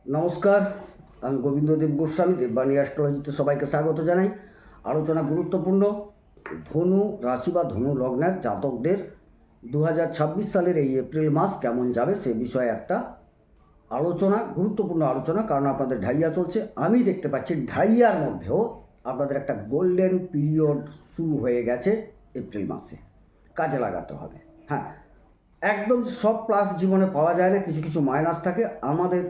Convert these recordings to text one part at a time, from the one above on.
নমস্কার, আমি গোবিন্দদেব গোস্বামী। দেববাণী অ্যাস্ট্রোলজিতে সবাইকে স্বাগত জানাই। আলোচনা গুরুত্বপূর্ণ। ধনু রাশি বা ধনু লগ্নের জাতকদের 2026 সালের এই এপ্রিল মাস কেমন যাবে সে বিষয়ে একটা আলোচনা, গুরুত্বপূর্ণ আলোচনা। কারণ আপনাদের ঢাইয়া চলছে, আমি দেখতে পাচ্ছি ঢাইয়ার মধ্যেও আপনাদের একটা গোল্ডেন পিরিয়ড শুরু হয়ে গেছে এপ্রিল মাসে। কাজে লাগাতে হবে। হ্যাঁ, একদম সব প্লাস জীবনে পাওয়া যায় না, কিছু কিছু মাইনাস থাকে। আমাদের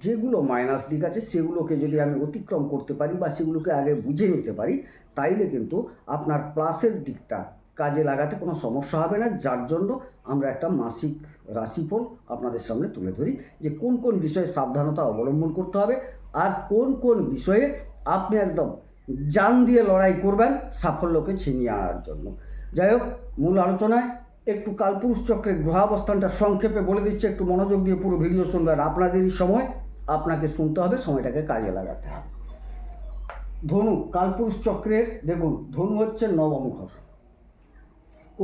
যেগুলো মাইনাস দিক আছে সেগুলোকে যদি আমি অতিক্রম করতে পারি বা সেগুলোকে আগে বুঝে নিতে পারি, তাইলে কিন্তু আপনার প্লাসের দিকটা কাজে লাগাতে কোনো সমস্যা হবে না। যার জন্য আমরা একটা মাসিক রাশিফল আপনাদের সামনে তুলে ধরি যে কোন কোন বিষয়ে সাবধানতা অবলম্বন করতে হবে আর কোন কোন বিষয়ে আপনি একদম জান দিয়ে লড়াই করবেন সাফল্যকে ছিনিয়ে আনার জন্য। যাই হোক, মূল আলোচনায় একটু কালপুরুষ চক্রের গ্রহাবস্থানটা সংক্ষেপে বলে দিচ্ছে, একটু মনোযোগ দিয়ে পুরো ভিডিও শুনবেন। আপনাদেরই সময়, আপনাকে শুনতে হবে, সময়টাকে কাজে লাগাতে হবে। ধনু কালপুরুষ চক্রের, দেখুন ধনু হচ্ছে নবম ঘর,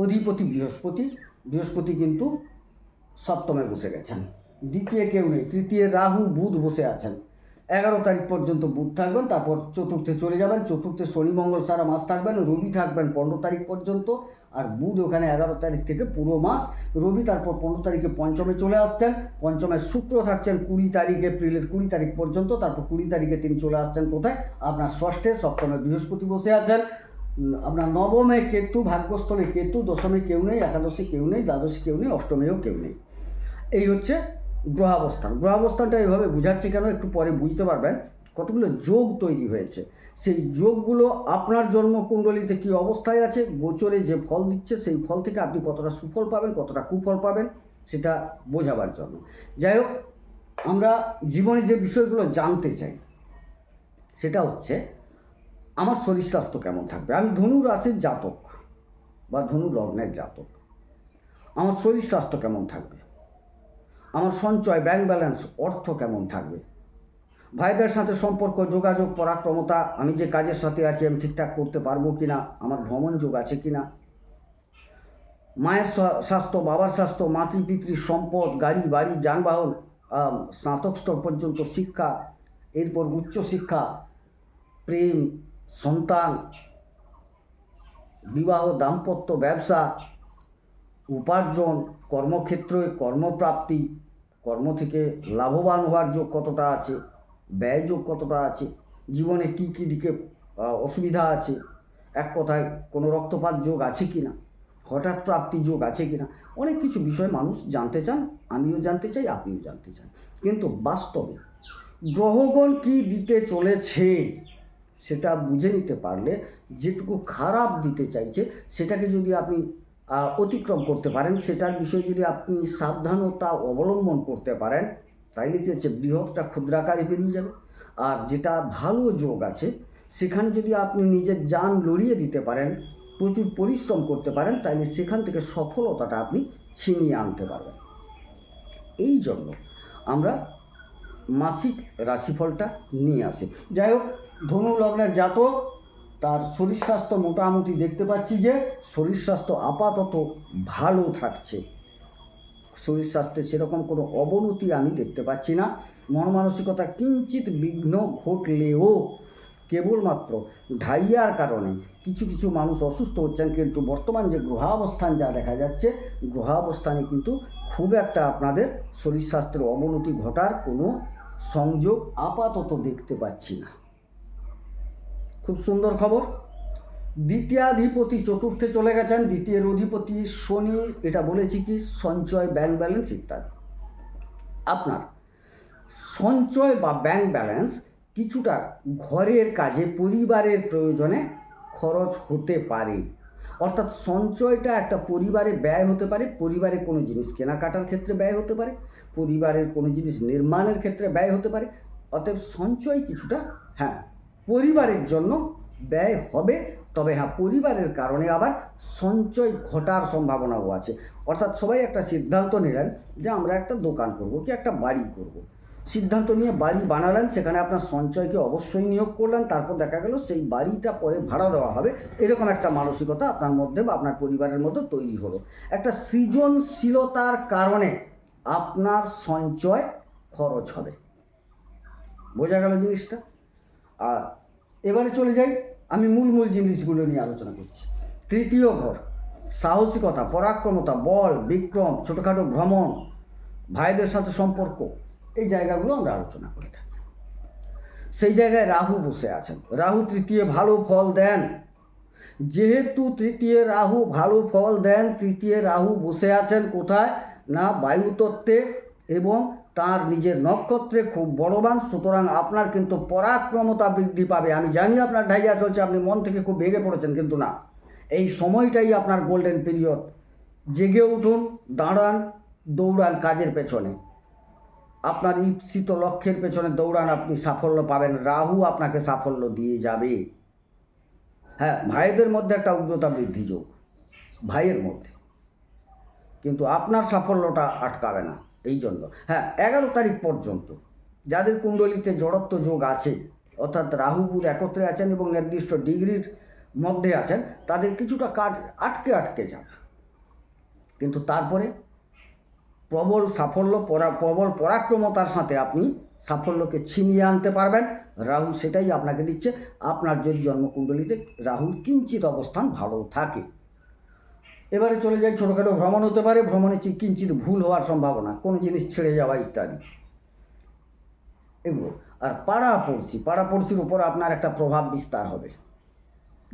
অধিপতি বৃহস্পতি। বৃহস্পতি কিন্তু সপ্তমে বসে গেছেন, দ্বিতীয় কেউ নেই, তৃতীয় রাহু বুধ বসে আছেন। 11 তারিখ পর্যন্ত বুধ থাকবেন, তারপর চতুর্থে চলে যাবেন। চতুর্থে শনি মঙ্গল সারা মাস থাকবেন, রবি থাকবেন 15 তারিখ পর্যন্ত, আর বুধ ওখানে 11 তারিখ থেকে পুরো মাস রবি। তারপর 15 তারিখে পঞ্চমে চলে আসছেন, পঞ্চমে শুক্র থাকছেন 20 তারিখ, এপ্রিলের 20 তারিখ পর্যন্ত। তারপর 20 তারিখে তিনি চলে আসছেন কোথায়, আপনার ষষ্ঠে। সপ্তমে বৃহস্পতি বসে আছেন, আপনার নবমে কেতু, ভাগ্যস্থলে কেতু, দশমে কেউ নেই, একাদশে কেউ নেই, দ্বাদশে কেউ নেই, অষ্টমেও কেউ নেই। এই হচ্ছে গ্রহাবস্থান। গ্রহাবস্থানটা এভাবে বুঝাচ্ছি কেন, একটু পরে বুঝতে পারবেন। কতগুলো যোগ তৈরি হয়েছে, সেই যোগগুলো আপনার জন্মকুণ্ডলিতে কী অবস্থায় আছে, গোচরে যে ফল দিচ্ছে সেই ফল থেকে আপনি কতটা সুফল পাবেন, কতটা কুফল পাবেন, সেটা বোঝাবার জন্য। যাই হোক, আমরা জীবনে যে বিষয়গুলো জানতে চাই সেটা হচ্ছে আমার শরীর স্বাস্থ্য কেমন থাকবে। আমি ধনু রাশির জাতক বা ধনু লগ্নের জাতক, আমার শরীর স্বাস্থ্য কেমন থাকবে, আমার সঞ্চয়, ব্যাংক ব্যালেন্স, অর্থ কেমন থাকবে, ভাইদের সাথে সম্পর্ক, যোগাযোগ, পরাক্রমতা, আমি যে কাজের সাথে আছি আমি ঠিকঠাক করতে পারবো কি না, আমার ভ্রমণ যোগ আছে কি না, মায়ের স্বাস্থ্য, বাবার স্বাস্থ্য, মাতৃপিতৃ সম্পদ, গাড়ি বাড়ি যানবাহন, স্নাতক স্তর পর্যন্ত শিক্ষা, এরপর উচ্চশিক্ষা, প্রেম, সন্তান, বিবাহ, দাম্পত্য, ব্যবসা, উপার্জন, কর্মক্ষেত্রে কর্মপ্রাপ্তি, কর্ম থেকে লাভবান হওয়ার যোগ কতটা আছে, ব্যয় যোগ কতটা আছে, জীবনে কী কী দিকে অসুবিধা আছে, এক কথায় কোনো রক্তপাত যোগ আছে কি না, হঠাৎ প্রাপ্তি যোগ আছে কি না, অনেক কিছু বিষয় মানুষ জানতে চান, আমিও জানতে চাই, আপনিও জানতে চান। কিন্তু বাস্তবে গ্রহগণ কী দিতে চলেছে সেটা বুঝে নিতে পারলে, যেটুকু খারাপ দিতে চাইছে সেটাকে যদি আপনি অতিক্রম করতে পারেন, সেটার বিষয়ে যদি আপনি সাবধানতা অবলম্বন করতে পারেন, তাইলে কী হচ্ছে, বৃহৎটা ক্ষুদ্রাকারে বেরিয়ে যাবে। আর যেটা ভালো যোগ আছে সেখানে যদি আপনি নিজের জান লড়িয়ে দিতে পারেন, প্রচুর পরিশ্রম করতে পারেন, তাইলে সেখান থেকে সফলতাটা আপনি ছিনিয়ে আনতে পারবেন। এই জন্য আমরা মাসিক রাশিফলটা নিয়ে আসি। যাই হোক, ধনু লগ্নের জাতক, তার শরীর স্বাস্থ্য মোটামুটি দেখতে পাচ্ছি যে শরীর স্বাস্থ্য আপাতত ভালো থাকছে। শরীর স্বাস্থ্যে সেরকম কোনো অবনতি আমি দেখতে পাচ্ছি না। মন মানসিকতা কিঞ্চিত বিঘ্ন ঘটলেও কেবলমাত্র ঢাইয়ার কারণে কিছু কিছু মানুষ অসুস্থ হচ্ছেন, কিন্তু বর্তমান যে গ্রহাবস্থান যা দেখা যাচ্ছে, গ্রহাবস্থানে কিন্তু খুব একটা আপনাদের শরীর স্বাস্থ্যের অবনতি ঘটার কোনো সংযোগ আপাতত দেখতে পাচ্ছি না। খুব সুন্দর খবর, দ্বিতীয়াধিপতি চতুর্থে চলে গেছেন। দ্বিতীয়ের অধিপতি শনি, এটা বলেছি কি সঞ্চয়, ব্যাংক ব্যালেন্স ইত্যাদি। আপনার সঞ্চয় বা ব্যাংক ব্যালেন্স কিছুটা ঘরের কাজে, পরিবারের প্রয়োজনে খরচ হতে পারে। অর্থাৎ সঞ্চয়টা একটা পরিবারে ব্যয় হতে পারে, পরিবারের কোনো জিনিস কেনাকাটার ক্ষেত্রে ব্যয় হতে পারে, পরিবারের কোনো জিনিস নির্মাণের ক্ষেত্রে ব্যয় হতে পারে। অতএব সঞ্চয় কিছুটা হ্যাঁ পরিবারের জন্য ব্যয় হবে, তবে হ্যাঁ পরিবারের কারণে আবার সঞ্চয় ঘটার সম্ভাবনাও আছে। অর্থাৎ সবাই একটা সিদ্ধান্ত নিলেন যে আমরা একটা দোকান করব কি একটা বাড়ি করব, সিদ্ধান্ত নিয়ে বাড়ি বানালেন, সেখানে আপনার সঞ্চয়কে অবশ্যই নিয়োগ করলেন, তারপর দেখা গেল সেই বাড়িটা পরে ভাড়া দেওয়া হবে, এরকম একটা মানসিকতা আপনার মধ্যে বা আপনার পরিবারের মধ্যে তৈরি হলো। একটা সৃজনশীলতার কারণে আপনার সঞ্চয় খরচ হবে। বোঝা গেল জিনিসটা। আর এবারে চলে যাই, আমি মূল জিনিসগুলো নিয়ে আলোচনা করছি। তৃতীয় ঘর, সাহসিকতা, পরাক্রমতা, বল, বিক্রম, ছোটোখাটো ভ্রমণ, ভাইদের সাথে সম্পর্ক, এই জায়গাগুলো আমরা আলোচনা করে থাকি। সেই জায়গায় রাহু বসে আছেন। রাহু তৃতীয় ভালো ফল দেন। যেহেতু তৃতীয় রাহু ভালো ফল দেন, তৃতীয় রাহু বসে আছেন কোথায় না বায়ুতত্ত্বে এবং তার নিজের নক্ষত্রে খুব বড়বান, সুতরাং আপনার কিন্তু পরাক্রমতা বৃদ্ধি পাবে। আমি জানি আপনার ঢাইয়া চলছে, আপনি মন থেকে খুব ভেঙে পড়েছেন, কিন্তু না, এই সময়টাই আপনার গোল্ডেন পিরিয়ড। জেগে উঠুন, দাঁড়ান, দৌড়ান কাজের পেছনে, আপনার ঈপ্সিত লক্ষ্যের পেছনে দৌড়ান, আপনি সাফল্য পাবেন। রাহু আপনাকে সাফল্য দিয়ে যাবে। হ্যাঁ, ভাইদের মধ্যে একটা উগ্রতা বৃদ্ধি যোগ, ভাইয়ের মধ্যে, কিন্তু আপনার সাফল্যটা আটকাবে না। এই জন্য হ্যাঁ, 11 তারিখ পর্যন্ত যাদের কুণ্ডলিতে জড়ত্ব যোগ আছে, অর্থাৎ রাহু বুধ একত্রে আছেন এবং নির্দিষ্ট ডিগ্রির মধ্যে আছেন, তাদের কিছুটা কাজ আটকে যাবে, কিন্তু তারপরে প্রবল সাফল্য, প্রবল পরাক্রমতার সাথে আপনি সাফল্যকে ছিনিয়ে আনতে পারবেন। রাহু সেটাই আপনাকে দিচ্ছে, আপনার যদি জন্মকুণ্ডলিতে রাহুর কিঞ্চিত অবস্থান ভালো থাকে। এবারে চলে যাই, ছোটোখাটো ভ্রমণ হতে পারে, ভ্রমণে কিঞ্চিত ভুল হওয়ার সম্ভাবনা, কোনো জিনিস ছেড়ে যাওয়া ইত্যাদি এগুলো। আর পাড়াপড়শির উপর আপনার একটা প্রভাব বিস্তার হবে।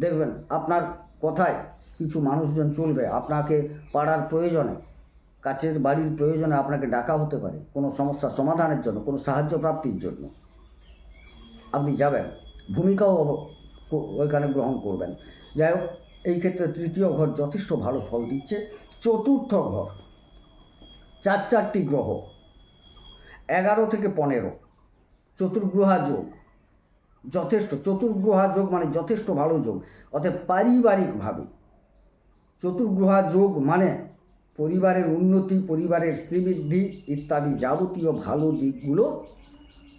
দেখবেন আপনার কথায় কিছু মানুষজন চলবে, আপনাকে পাড়ার প্রয়োজনে, কাছের বাড়ির প্রয়োজনে আপনাকে ডাকা হতে পারে কোনো সমস্যা সমাধানের জন্য, কোনো সাহায্য প্রাপ্তির জন্য। আপনি যাবেন, ভূমিকাও ওইখানে গ্রহণ করবেন। যাই হোক, এই ক্ষেত্রে তৃতীয় ঘর যথেষ্ট ভালো ফল দিচ্ছে। চতুর্থ ঘর, 4টি গ্রহ, 11 থেকে 15, চতুর্গ্রহা যোগ, যথেষ্ট। চতুর্গ্রহা যোগ মানে যথেষ্ট ভালো যোগ, অর্থাৎ পারিবারিকভাবে চতুর্গ্রহা যোগ মানে পরিবারের উন্নতি, পরিবারের শ্রীবৃদ্ধি ইত্যাদি যাবতীয় ভালো দিকগুলো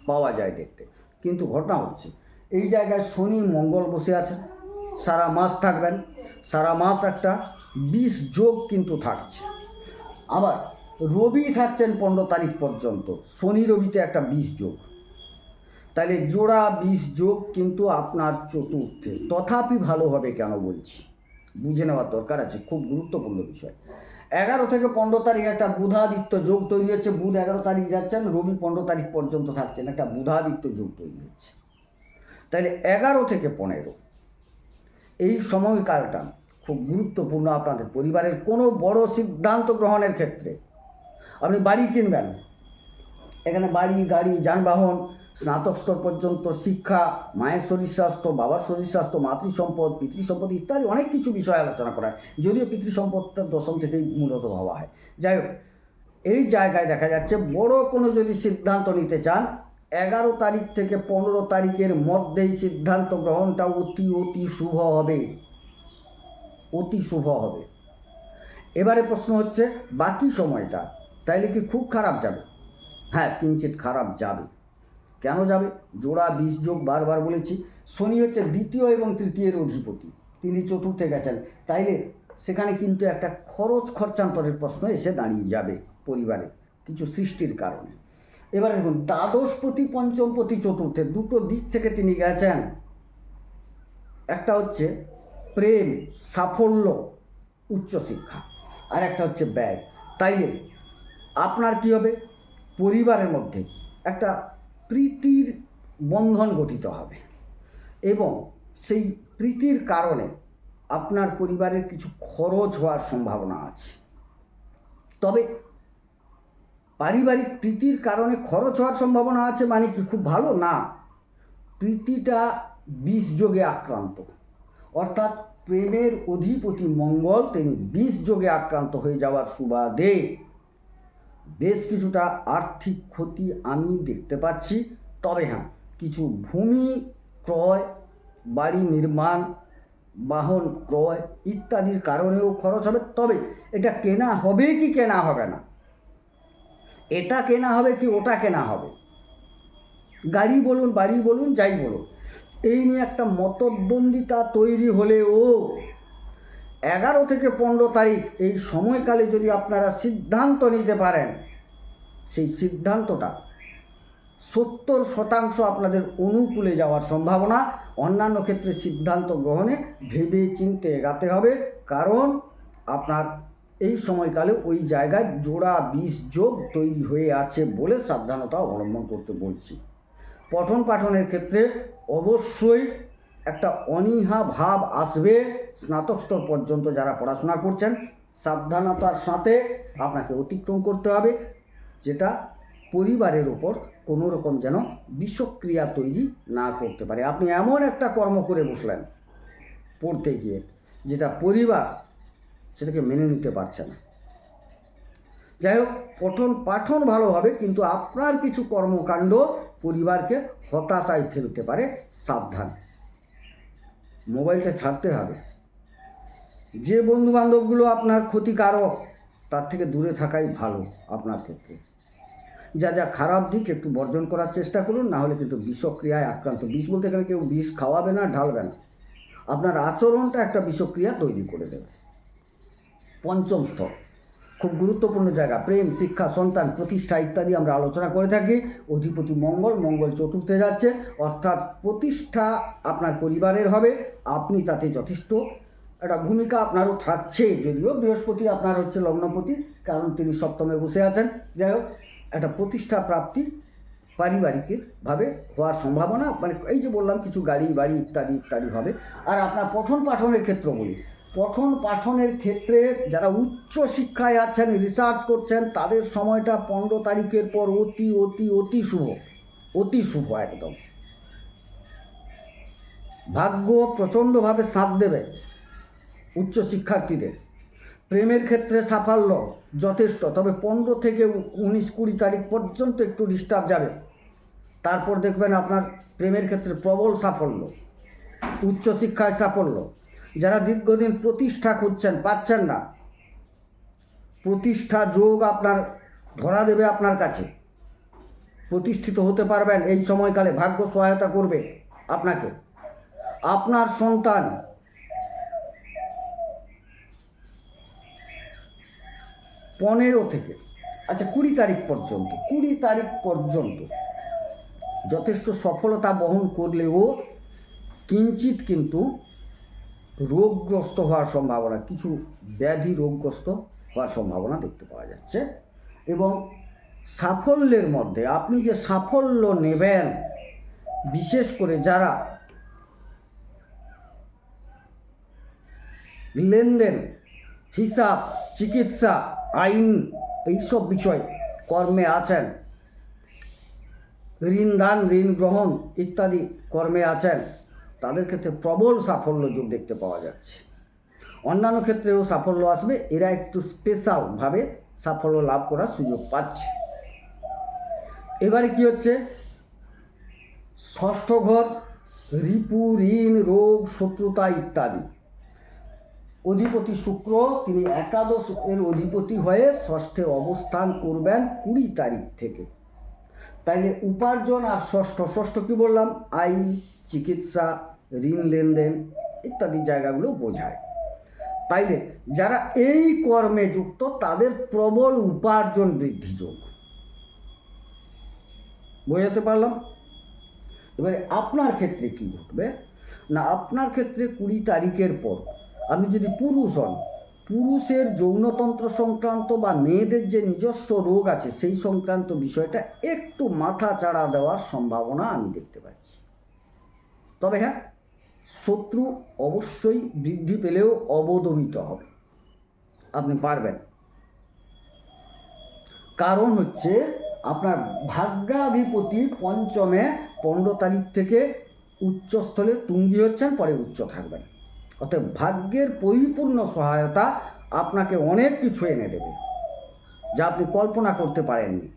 পাওয়া যায় দেখতে। কিন্তু ঘটনা হচ্ছে, এই জায়গায় শনি মঙ্গল বসে আছেন, সারা মাস থাকবেন, সারা মাস একটা 20 যোগ কিন্তু থাকছে। আবার রবি থাকছেন 15 তারিখ পর্যন্ত, শনি রবিতে একটা 20 যোগ, তাহলে জোড়া 20 যোগ কিন্তু আপনার চতুর্থে। তথাপি ভালো হবে কেন বলছি, বুঝে নেওয়ার দরকার আছে, খুব গুরুত্বপূর্ণ বিষয়। 11 থেকে 15 তারিখ একটা বুধাদিত্য যোগ তৈরি হচ্ছে। বুধ 11 তারিখ যাচ্ছেন, রবি 15 তারিখ পর্যন্ত থাকছেন, একটা বুধাদিত্য যোগ তৈরি হচ্ছে। তাহলে 11 থেকে 15 এই সময়কালটা খুব গুরুত্বপূর্ণ আপনাদের পরিবারের কোনো বড় সিদ্ধান্ত গ্রহণের ক্ষেত্রে। আপনি বাড়ি কিনবেন, এখানে বাড়ি, গাড়ি, যানবাহন, স্নাতক স্তর পর্যন্ত শিক্ষা, মায়ের শরীর স্বাস্থ্য, বাবার শরীর স্বাস্থ্য, মাতৃসম্পদ, পিতৃসম্পদ ইত্যাদি অনেক কিছু বিষয় আলোচনা করা হয়, যদিও পিতৃসম্পদটা দশম থেকেই মূলত ভাবা হয়। যাই হোক, এই জায়গায় দেখা যাচ্ছে বড় কোনো যদি সিদ্ধান্ত নিতে চান, 11 তারিখ থেকে 15 তারিখের মধ্যেই সিদ্ধান্ত গ্রহণটা অতি শুভ হবে, অতি শুভ হবে। এবারে প্রশ্ন হচ্ছে, বাকি সময়টা তাইলে কি খুব খারাপ যাবে? হ্যাঁ, কিঞ্চিত খারাপ যাবে। কেন যাবে? জোড়া 20 যোগ, বারবার বলেছি, শনি হচ্ছে দ্বিতীয় এবং তৃতীয়ের অধিপতি, তিনি চতুর্থে গেছেন, তাইলে সেখানে কিন্তু একটা খরচান্তরের প্রশ্ন এসে দাঁড়িয়ে যাবে পরিবারে কিছু সৃষ্টির কারণে। এবারে দেখুন, দ্বাদশপতি পঞ্চমপতি চতুর্থে, দুটো দিক থেকে তিনি গেছেন। একটা হচ্ছে প্রেম, সাফল্য, উচ্চশিক্ষা, আর একটা হচ্ছে ব্যয়। তাইলে আপনার কি হবে? পরিবারের মধ্যে একটা প্রীতির বন্ধন গঠিত হবে এবং সেই প্রীতির কারণে আপনার পরিবারের কিছু খরচ হওয়ার সম্ভাবনা আছে। তবে পারিবারিক প্রীতির কারণে খরচ হওয়ার সম্ভাবনা আছে মানে কি খুব ভালো না? প্রীতিটা 20 যোগে আক্রান্ত, অর্থাৎ প্রেমের অধিপতি মঙ্গল তিনি 20 যোগে আক্রান্ত হয়ে যাওয়ার সুবাদে বেশ কিছুটা আর্থিক ক্ষতি আমি দেখতে পাচ্ছি। তবে হ্যাঁ, কিছু ভূমি ক্রয়, বাড়ি নির্মাণ, বাহন ক্রয় ইত্যাদির কারণেও খরচ হবে। তবে এটা কেনা হবে কি কেনা হবে না, এটা কেনা হবে কি ওটা কেনা হবে, গাড়ি বলুন, বাড়ি বলুন, যাই বলুন, এই নিয়ে একটা মতদ্বন্দ্বিতা তৈরি হলেও 11 থেকে 15 তারিখ এই সময়কালে যদি আপনারা সিদ্ধান্ত নিতে পারেন, সেই সিদ্ধান্তটা 70% আপনাদের অনুকূলে যাওয়ার সম্ভাবনা। অন্যান্য ক্ষেত্রে সিদ্ধান্ত গ্রহণে ভেবে চিন্তে এগাতে হবে, কারণ আপনার এই সময়কালে ওই জায়গায় জোড়া 20 যোগ তৈরি হয়ে আছে বলে সাবধানতা অবলম্বন করতে বলছি। পঠন পাঠনের ক্ষেত্রে অবশ্যই একটা অনীহা ভাব আসবে। স্নাতক স্তর পর্যন্ত যারা পড়াশোনা করছেন, সাবধানতার সাথে আপনাকে অতিক্রম করতে হবে, যেটা পরিবারের ওপর কোনো রকম যেন বিষক্রিয়া তৈরি না করতে পারে। আপনি এমন একটা কর্ম করে বসলেন পড়তে গিয়ে যেটা পরিবার সেটাকে মেনে নিতে পারছে না। যাই হোক, পঠন পাঠন ভালো হবে, কিন্তু আপনার কিছু কর্মকাণ্ড পরিবারকে হতাশায় ফেলতে পারে। সাবধান। মোবাইলটা ছাড়তে হবে। যে বন্ধুবান্ধবগুলো আপনার ক্ষতিকারক তার থেকে দূরে থাকাই ভালো আপনার ক্ষেত্রে। যা যা খারাপ দিক একটু বর্জন করার চেষ্টা করুন, না হলে কিন্তু বিষক্রিয়ায় আক্রান্ত। বিষ বলতে গেলে কেউ বিষ খাওয়াবে না, ঢালবে না, আপনার আচরণটা একটা বিষক্রিয়া তৈরি করে দেবে। পঞ্চম স্তর খুব গুরুত্বপূর্ণ জায়গা, প্রেম, শিক্ষা, সন্তান, প্রতিষ্ঠা ইত্যাদি আমরা আলোচনা করে থাকি। অধিপতি মঙ্গল, মঙ্গল চতুর্থে যাচ্ছে, অর্থাৎ প্রতিষ্ঠা আপনার পরিবারের হবে। আপনি তাতে যথেষ্ট একটা ভূমিকা আপনারও থাকছে, যদিও বৃহস্পতি আপনার হচ্ছে লগ্নপতি, কারণ তিনি সপ্তমে বসে আছেন। যাই হোক, একটা প্রতিষ্ঠা প্রাপ্তি পারিবারিকভাবে হওয়ার সম্ভাবনা, মানে এই যে বললাম কিছু গাড়ি বাড়ি ইত্যাদি ইত্যাদি হবে। আর আপনার পঠন পাঠনের ক্ষেত্র বলি, পঠন পাঠনের ক্ষেত্রে যারা উচ্চ শিক্ষায় আছেন, রিসার্চ করছেন, তাদের সময়টা 15 তারিখের পর অতি অতি অতি শুভ, অতি শুভ একদম। ভাগ্য প্রচণ্ডভাবে সাথ দেবে উচ্চ শিক্ষার্থীদের। প্রেমের ক্ষেত্রে সাফল্য যথেষ্ট, তবে 15 থেকে 19-20 তারিখ পর্যন্ত একটু ডিস্টার্ব যাবে। তারপর দেখবেন আপনার প্রেমের ক্ষেত্রে প্রবল সাফল্য, উচ্চশিক্ষায় সাফল্য। যারা দীর্ঘদিন প্রতিষ্ঠা খুঁজছেন, পাচ্ছেন না, প্রতিষ্ঠা যোগ আপনার ধরা দেবে আপনার কাছে, প্রতিষ্ঠিত হতে পারবেন এই সময়কালে। ভাগ্য সহায়তা করবে আপনাকে। আপনার সন্তান পনেরো থেকে 20 তারিখ পর্যন্ত, 20 তারিখ পর্যন্ত যথেষ্ট সফলতা বহন করলেও কিঞ্চিত কিন্তু রোগগ্রস্ত হওয়ার সম্ভাবনা, কিছু ব্যাধি রোগগ্রস্ত হওয়ার সম্ভাবনা দেখতে পাওয়া যাচ্ছে। এবং সাফল্যের মধ্যে আপনি যে সাফল্য নেবেন, বিশেষ করে যারা লেনদেন, হিসাব, চিকিৎসা, আইন এইসব বিষয় কর্মে আছেন, ঋণ দান, ঋণ গ্রহণ ইত্যাদি কর্মে আছেন, তাদের ক্ষেত্রে প্রবল সাফল্য যোগ দেখতে পাওয়া যাচ্ছে। অন্যান্য ক্ষেত্রেও সাফল্য আসবে, এরা একটু স্পেশালভাবে সাফল্য লাভ করার সুযোগ পাচ্ছে। এবারে কি হচ্ছে, ষষ্ঠ ঘর, রিপু, ঋণ, রোগ, শত্রুতা ইত্যাদি। অধিপতি শুক্র, তিনি একাদশ এর অধিপতি হয়ে ষষ্ঠে অবস্থান করবেন 20 তারিখ থেকে। তাইলে উপার্জন আর ষষ্ঠ কি বললাম, আইন, চিকিৎসা, ঋণ লেনদেন ইত্যাদি জায়গাগুলো বোঝায়। তাইলে যারা এই কর্মে যুক্ত তাদের প্রবল উপার্জন বৃদ্ধি যোগ। বোঝাতে পারলাম? এবারে আপনার ক্ষেত্রে কি ঘটবে না, আপনার ক্ষেত্রে 20 তারিখের পর আপনি যদি পুরুষ হন, পুরুষের যৌনতন্ত্র সংক্রান্ত বা মেয়েদের যে নিজস্ব রোগ আছে সেই সংক্রান্ত বিষয়টা একটু মাথা চাড়া দেওয়ার সম্ভাবনা আমি দেখতে পাচ্ছি। তবে হ্যাঁ, শত্রু অবশ্যই বৃদ্ধি পেলেও অবদমিত হবে, আপনি পারবেন। কারণ হচ্ছে আপনার ভাগ্যাধিপতি পঞ্চমে 15 তারিখ থেকে উচ্চস্থলে তুঙ্গি হচ্ছেন, পরে উচ্চ থাকবেন। অর্থাৎ ভাগ্যের পরিপূর্ণ সহায়তা আপনাকে অনেক কিছু এনে দেবে যা আপনি কল্পনা করতে পারেননি।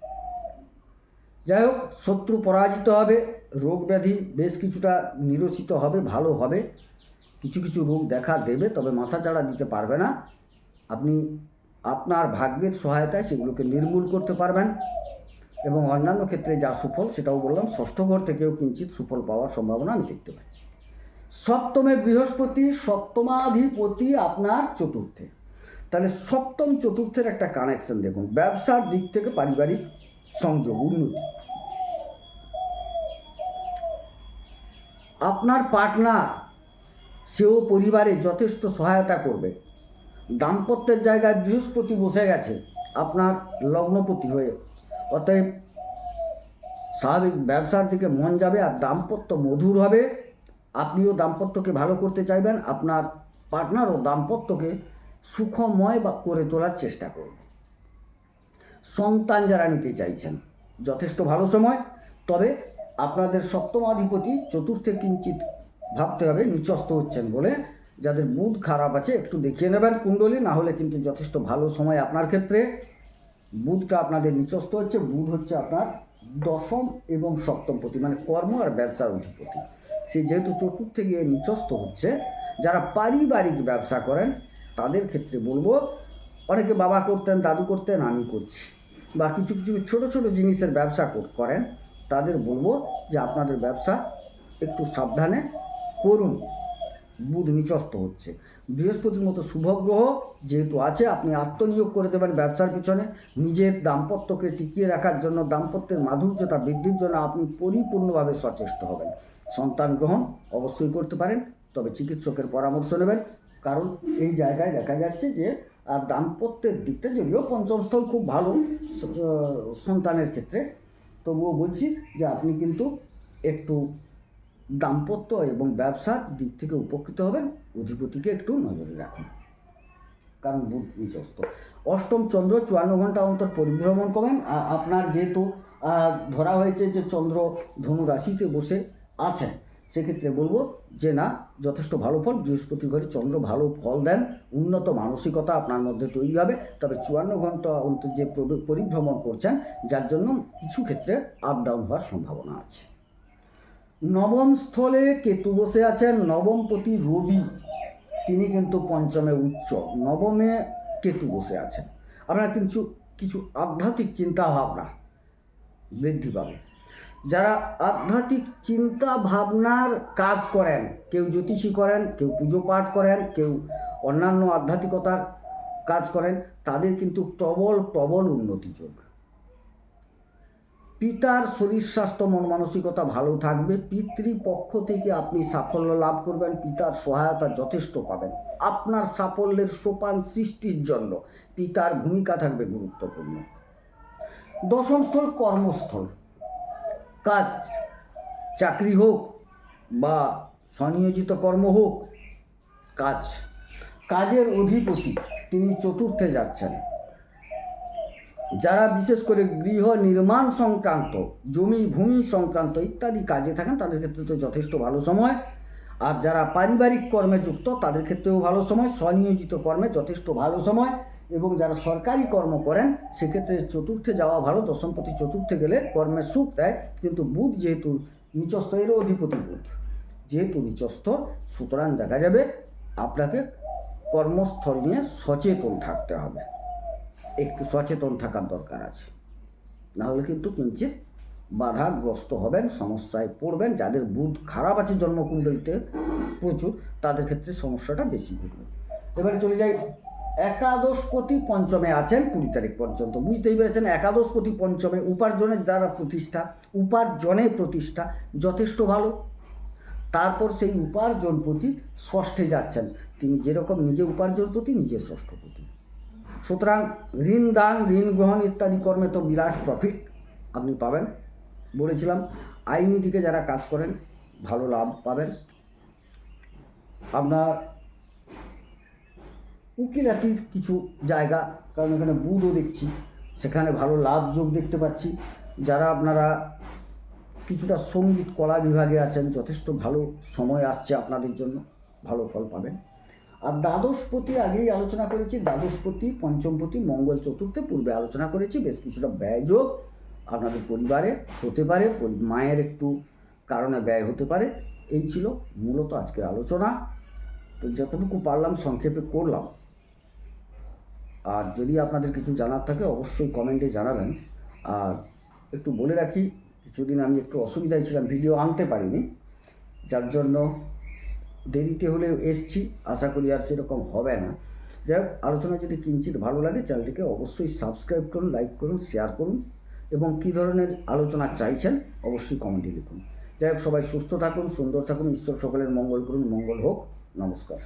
যাই হোক, শত্রু পরাজিত হবে, রোগ ব্যাধি বেশ কিছুটা নিরসিত হবে, ভালো হবে। কিছু কিছু রোগ দেখা দেবে, তবে মাথাচাড়া দিতে পারবে না। আপনি আপনার ভাগ্যের সহায়তায় সেগুলোকে নির্মূল করতে পারবেন। এবং অন্যান্য ক্ষেত্রে যা সুফল সেটাও বললাম, ষষ্ঠ ঘর থেকেও কিঞ্চিত সুফল পাওয়ার সম্ভাবনা আমি দেখতে পাচ্ছি। সপ্তমে বৃহস্পতি, সপ্তমাধিপতি আপনার চতুর্থে। তাহলে সপ্তম চতুর্থের একটা কানেকশন দেখুন। ব্যবসার দিক থেকে পারিবারিক সংযোগ, উন্নতি, আপনার পার্টনার সেও পরিবারে যথেষ্ট সহায়তা করবে। দাম্পত্যের জায়গায় বৃহস্পতি বসে গেছে আপনার লগ্নপতি হয়ে, অতএব স্বাভাবিক ব্যবসার দিকে মন যাবে আর দাম্পত্য মধুর হবে। আপনিও দাম্পত্যকে ভালো করতে চাইবেন, আপনার পার্টনারও দাম্পত্যকে সুখময় বা করে তোলার চেষ্টা করবে। সন্তান যারা নিতে চাইছেন যথেষ্ট ভালো সময়, তবে আপনাদের সপ্তমাধিপতি চতুর্থে কিঞ্চিত ভাবতে হবে, নিচস্থ হচ্ছেন বলে। যাদের বুধ খারাপ আছে একটু দেখিয়ে নেবেন কুণ্ডলী, না হলে কিন্তু যথেষ্ট ভালো সময় আপনার ক্ষেত্রে। বুধটা আপনাদের নিচস্থ হচ্ছে, বুধ হচ্ছে আপনার দশম এবং সপ্তমপতি, মানে কর্ম আর ব্যবসার অধিপতি। সে যেহেতু চতুর্থে গিয়ে নিচস্থ হচ্ছে, যারা পারিবারিক ব্যবসা করেন তাদের ক্ষেত্রে বলবো, অনেকে বাবা করতেন, দাদু করতেন, আমি করছি, বা কিছু কিছু ছোটো ছোটো জিনিসের ব্যবসা করেন, তাদের বলবো যে আপনাদের ব্যবসা একটু সাবধানে করুন। বুধ নিচস্থ হচ্ছে, বৃহস্পতির মতো শুভ গ্রহ যেহেতু আছে, আপনি আত্মনিয়োগ করে দেবেন ব্যবসার পিছনে। নিজের দাম্পত্যকে টিকিয়ে রাখার জন্য, দাম্পত্যের মাধুর্যতা বৃদ্ধির জন্য আপনি পরিপূর্ণভাবে সচেষ্ট হবেন। সন্তান গ্রহণ অবশ্যই করতে পারেন, তবে চিকিৎসকের পরামর্শ নেবেন, কারণ এই জায়গায় দেখা যাচ্ছে যে দাম্পত্যের দিকটা, যদিও পঞ্চম স্থল খুব ভালো সন্তানের ক্ষেত্রে, তবুও বলছি যে আপনি কিন্তু একটু দাম্পত্য এবং ব্যবসার দিক থেকে উপকৃত হবেন। অধিপতিকে একটু নজরে রাখুন, কারণ বুধ নিচস্থ। অষ্টম চন্দ্র 54 ঘন্টা অন্তর পরিভ্রমণ করবেন। আপনার যেহেতু ধরা হয়েছে যে চন্দ্র ধনু রাশিতে বসে আছেন, সেক্ষেত্রে বলবো যে না, যথেষ্ট ভালো ফল। বৃহস্পতি ঘরে চন্দ্র ভালো ফল দেন, উন্নত মানসিকতা আপনার মধ্যে তৈরি হবে। তবে 54 ঘন্টা অন্তর যে পরিভ্রমণ করছেন, যার জন্য কিছু ক্ষেত্রে আপ ডাউন হওয়ার সম্ভাবনা আছে। নবম স্থলে কেতু বসে আছেন, নবমপতি রবি, তিনি কিন্তু পঞ্চমে উচ্চ, নবমে কেতু বসে আছেন। আপনার কিছু কিছু আধ্যাত্মিক চিন্তা ভাবনা বৃদ্ধি পাবে। যারা আধ্যাত্মিক চিন্তা ভাবনার কাজ করেন, কেউ জ্যোতিষী করেন, কেউ পুজো পাঠ করেন, কেউ অন্যান্য আধ্যাত্মিকতার কাজ করেন, তাদের কিন্তু প্রবল প্রবল উন্নতি যোগ। পিতার শরীর স্বাস্থ্য মন মানসিকতা ভালো থাকবে, পিতৃপক্ষ থেকে আপনি সাফল্য লাভ করবেন, পিতার সহায়তা যথেষ্ট পাবেন। আপনার সাফল্যের সোপান সৃষ্টির জন্য পিতার ভূমিকা থাকবে গুরুত্বপূর্ণ। দশম স্থল কর্মস্থল, কাজ, চাকরি হোক বা স্বনিয়োজিত কর্ম হোক, কাজের অধিপতি তিনি চতুর্থে যাচ্ছেন। যারা বিশেষ করে গৃহ নির্মাণ সংক্রান্ত, জমি ভূমি সংক্রান্ত ইত্যাদি কাজে থাকেন, তাদের ক্ষেত্রে তো যথেষ্ট ভালো সময়। আর যারা পারিবারিক কর্মে যুক্ত, তাদের ক্ষেত্রেও ভালো সময়, স্বনিয়োজিত কর্মে যথেষ্ট ভালো সময়। এবং যারা সরকারি কর্ম করেন, সেক্ষেত্রে চতুর্থে যাওয়া ভালো। দশমপতি চতুর্থে গেলে কর্মের সুখ দেয়, কিন্তু বুধ যেহেতু নিচস্থ, এরও অধিপতি বুধ যেহেতু নিচস্থ, সুতরাং দেখা যাবে আপনাকে কর্মস্থল নিয়ে সচেতন থাকতে হবে, একটু সচেতন থাকার দরকার আছে, না হলে কিন্তু কিঞ্চিত বাধাগ্রস্ত হবেন, সমস্যায় পড়বেন। যাদের বুধ খারাপ আছে জন্মকুণ্ডলিতে প্রচুর, তাদের ক্ষেত্রে সমস্যাটা বেশি ঘটবে। এবারে চলে যাই, একাদশপতি পঞ্চমে আছেন 20 তারিখ পর্যন্ত। বুঝতেই পেরেছেন, একাদশপতি পঞ্চমে, উপার্জনের দ্বারা উপার্জনের প্রতিষ্ঠা যথেষ্ট ভালো। তারপর সেই উপার্জনপতি ষষ্ঠে যাচ্ছেন, তিনি যেরকম নিজে উপার্জনপতি, নিজে ষষ্ঠপতি। সুতরাং ঋণ দান, ঋণ গ্রহণ ইত্যাদি কর্মে তো বিরাট প্রফিট আপনি পাবেন। বলেছিলাম আইনি দিকে যারা কাজ করেন ভালো লাভ পাবেন। আপনার উকিলাতির কিছু জায়গা, কারণ এখানে বুধও দেখছি, সেখানে ভালো লাভ যোগ দেখতে পাচ্ছি। যারা আপনারা কিছুটা সঙ্গীত কলা বিভাগে আছেন, যথেষ্ট ভালো সময় আসছে আপনাদের জন্য, ভালো ফল পাবেন। আর দ্বাদশপতি আগেই আলোচনা করেছি, দ্বাদশপতি পঞ্চমপতি মঙ্গল চতুর্থে, পূর্বে আলোচনা করেছি। বেশ কিছুটা ব্যয়যোগ আপনাদের পরিবারে হতে পারে, মায়ের একটু কারণে ব্যয় হতে পারে। এই ছিল মূলত আজকের আলোচনা। তো যতটুকু পারলাম সংক্ষেপে করলাম। আর যদি আপনাদের কিছু জানার থাকে অবশ্যই কমেন্টে জানাবেন। আর একটু বলে রাখি, কিছুদিন আমি একটু অসুবিধায় ছিলাম, ভিডিও আনতে পারিনি, যার জন্য দেরিতে হলেও এসছি। আশা করি আর সেরকম হবে না। যাই হোক, আলোচনা যদি কিঞ্চিত ভালো লাগে চ্যানেলটিকে অবশ্যই সাবস্ক্রাইব করুন, লাইক করুন, শেয়ার করুন, এবং কী ধরনের আলোচনা চাইছেন অবশ্যই কমেন্টে লিখুন। যাই হোক, সবাই সুস্থ থাকুন, সুন্দর থাকুন, ঈশ্বর সকলের মঙ্গল করুন, মঙ্গল হোক। নমস্কার।